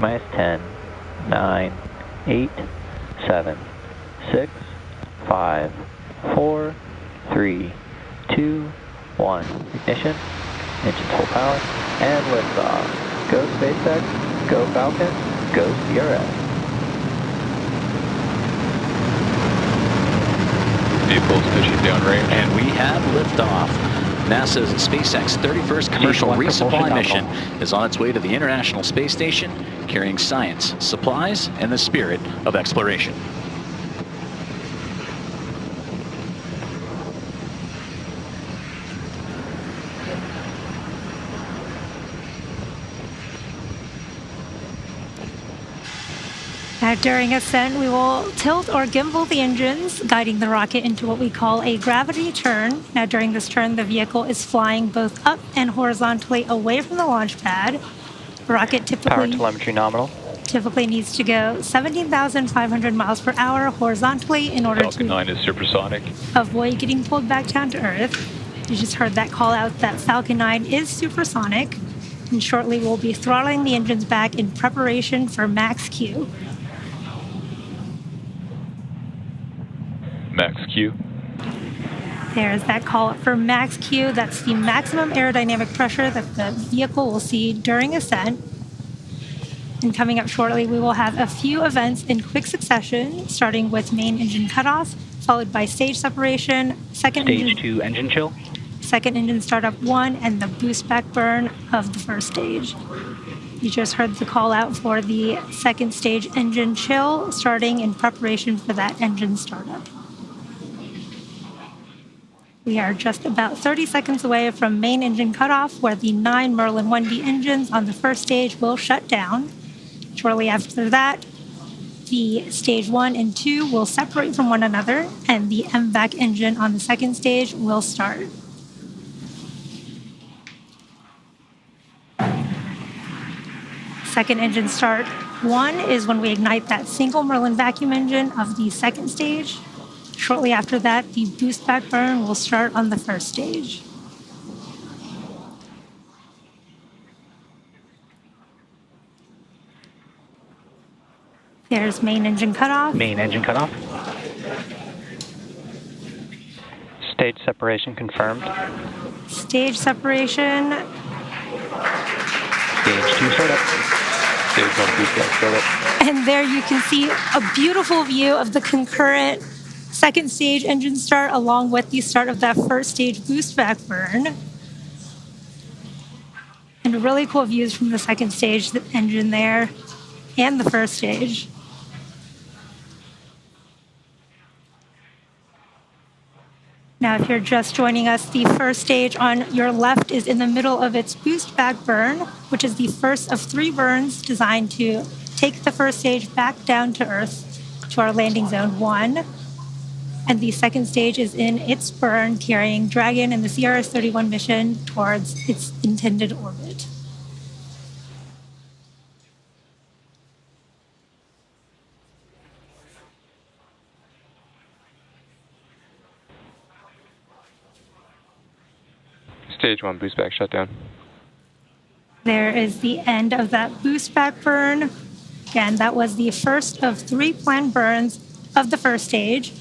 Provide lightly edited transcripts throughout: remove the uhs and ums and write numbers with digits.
T-minus 10, 9, 8, 7, 6, 5, 4, 3, 2, 1. Ignition, engines full power, and liftoff. Go SpaceX, go Falcon, go CRS. Vehicles pushing downrange. And we have liftoff. NASA's SpaceX 31st commercial resupply mission is on its way to the International Space Station, carrying science, supplies, and the spirit of exploration. Now, during ascent, we will tilt or gimbal the engines, guiding the rocket into what we call a gravity turn. Now, during this turn, the vehicle is flying both up and horizontally away from the launch pad. The rocket Power telemetry nominal. typically needs to go 17,500 miles per hour horizontally in order Falcon to 9 is supersonic. avoid getting pulled back down to Earth. You just heard that call out that Falcon 9 is supersonic. And shortly, we'll be throttling the engines back in preparation for max Q. Max Q. There's that call for max Q. That's the maximum aerodynamic pressure that the vehicle will see during ascent. And coming up shortly, we will have a few events in quick succession, starting with main engine cutoff, followed by stage separation, Stage 2 engine chill. second engine startup 1, and the boost back burn of the first stage. You just heard the call out for the second stage engine chill, starting in preparation for that engine startup. We are just about 30 seconds away from main engine cutoff, where the 9 Merlin 1D engines on the first stage will shut down. Shortly after that, the stage 1 and 2 will separate from one another, and the MVAC engine on the second stage will start. Second engine start 1 is when we ignite that single Merlin vacuum engine of the second stage. Shortly after that, the boost back burn will start on the first stage. There's main engine cutoff. Main engine cutoff. Stage separation confirmed. Stage separation. Stage 2 startup. Stage 1 boost back startup. And there you can see a beautiful view of the concurrent second stage engine start along with the start of that first stage boost back burn. And really cool views from the second stage engine there and the first stage. Now, if you're just joining us, the first stage on your left is in the middle of its boost back burn, which is the first of 3 burns designed to take the first stage back down to Earth to our landing zone 1. And the second stage is in its burn, carrying Dragon and the CRS-31 mission towards its intended orbit. Stage 1 boost back shutdown. There is the end of that boost back burn. Again, that was the first of 3 planned burns of the first stage.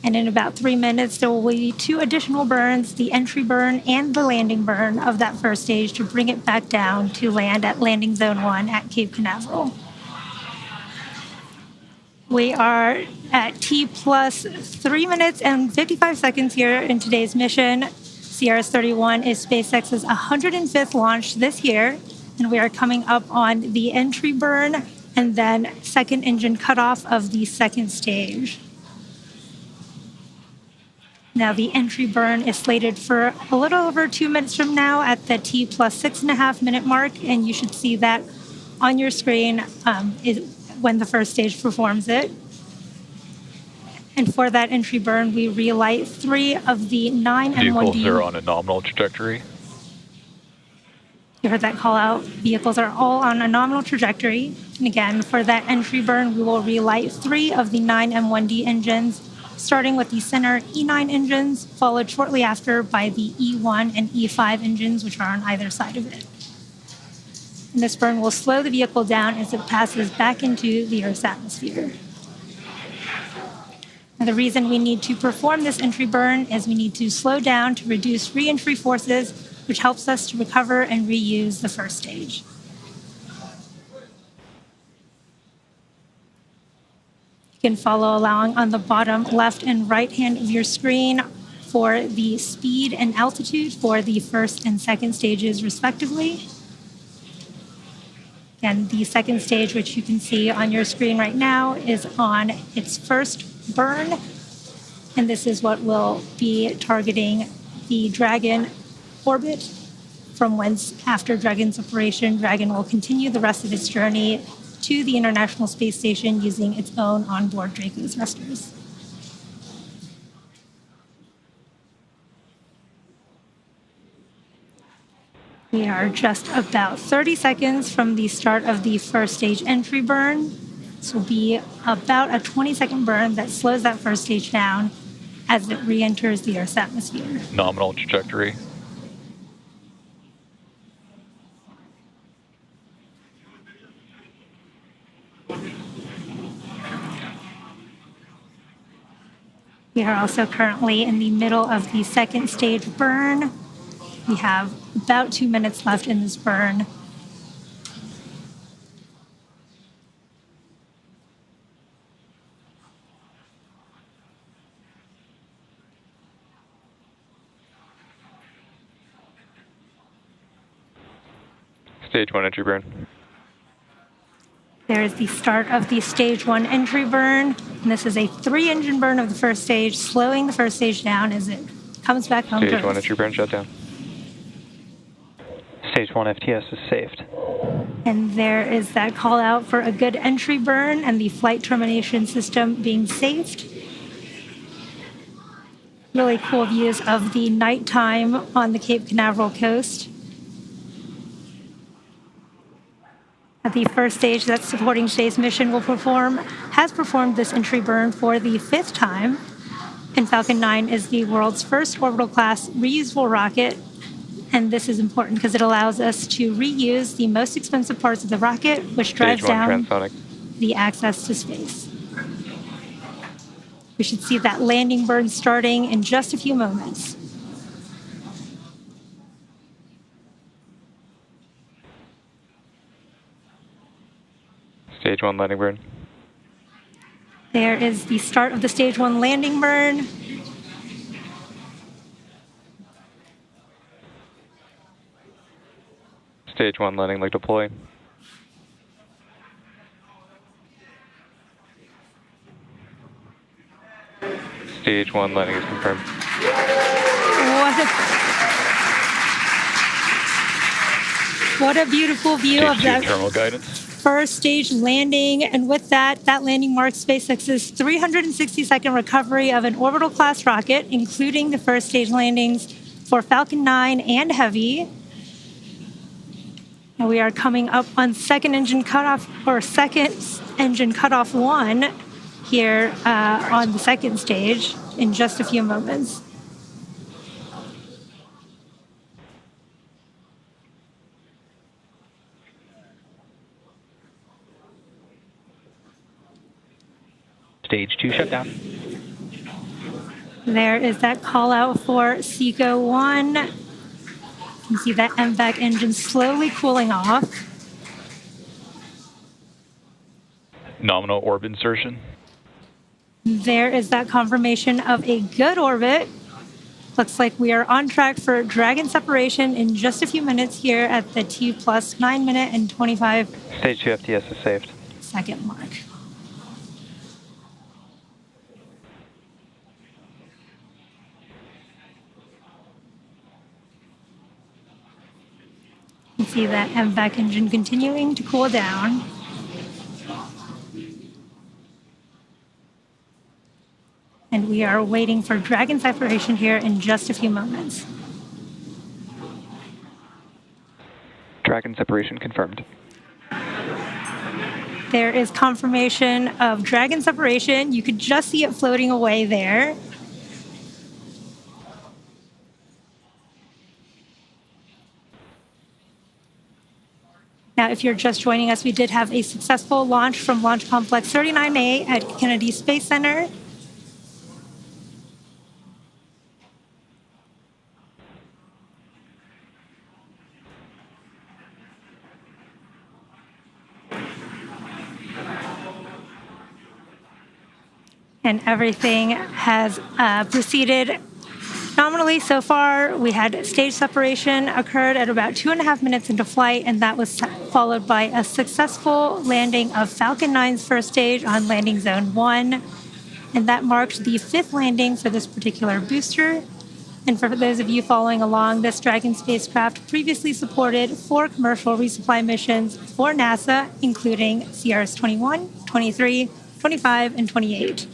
And in about 3 minutes, there will be 2 additional burns, the entry burn and the landing burn of that first stage, to bring it back down to land at landing zone 1 at Cape Canaveral. We are at T plus 3 minutes and 55 seconds here in today's mission. CRS-31 is SpaceX's 105th launch this year, and we are coming up on the entry burn and then second engine cutoff of the second stage. Now, the entry burn is slated for a little over 2 minutes from now at the T plus 6.5 minute mark, and you should see that on your screen when the first stage performs it. And for that entry burn, we relight 3 of the 9 M1D. Vehicles are on a nominal trajectory. You heard that call out. Vehicles are all on a nominal trajectory. And again, for that entry burn, we will relight 3 of the 9 M1D engines, starting with the center E9 engines, followed shortly after by the E1 and E5 engines, which are on either side of it. and this burn will slow the vehicle down as it passes back into the Earth's atmosphere. Now, the reason we need to perform this entry burn is we need to slow down to reduce re-entry forces, which helps us to recover and reuse the first stage. You can follow along on the bottom left and right hand of your screen for the speed and altitude for the first and second stages, respectively. And the second stage, which you can see on your screen right now, is on its first burn. And this is what will be targeting the Dragon orbit, from whence, after Dragon's operation, Dragon will continue the rest of its journey to the International Space Station using its own onboard Draco thrusters. We are just about 30 seconds from the start of the first stage entry burn. This will be about a 20-second burn that slows that first stage down as it re-enters the Earth's atmosphere. Nominal trajectory. We are also currently in the middle of the second stage burn. We have about 2 minutes left in this burn. Stage 1 entry burn. There is the start of the stage 1 entry burn. And this is a 3-engine burn of the first stage, slowing the first stage down as it comes back home to Stage 1 Earth. entry burn shutdown. Stage 1 FTS is saved. And there is that call out for a good entry burn and the flight termination system being saved. Really cool views of the nighttime on the Cape Canaveral coast. At the first stage that supporting today's mission has performed this entry burn for the 5th time. And Falcon 9 is the world's first orbital class reusable rocket. And this is important because it allows us to reuse the most expensive parts of the rocket, which drives down the access to space. We should see that landing burn starting in just a few moments. Stage 1 landing burn. There is the start of the stage 1 landing burn. Stage 1 landing leg deploy. Stage 1 landing is confirmed. What a beautiful view of that terminal guidance. first stage landing. And with that landing marks SpaceX's 360-second recovery of an orbital class rocket, including the first stage landings for Falcon 9 and Heavy. And we are coming up on second engine cutoff 1 here on the second stage in just a few moments. Stage 2 shutdown. There is that call out for SECO 1. You can see that MVAC engine slowly cooling off. Nominal orbit insertion. There is that confirmation of a good orbit. Looks like we are on track for Dragon separation in just a few minutes here at the T plus 9 minute and 25 Stage 2 FTS is saved. second mark. You can see that MVAC engine continuing to cool down. And we are waiting for Dragon separation here in just a few moments. Dragon separation confirmed. There is confirmation of Dragon separation. You could just see it floating away there. Now, if you're just joining us, we did have a successful launch from Launch Complex 39A at Kennedy Space Center. And everything has proceeded nominally so far. We had stage separation occurred at about 2.5 minutes into flight, and that was followed by a successful landing of Falcon 9's first stage on landing zone 1. And that marked the 5th landing for this particular booster. And for those of you following along, this Dragon spacecraft previously supported 4 commercial resupply missions for NASA, including CRS-21, 23, 25, and 28.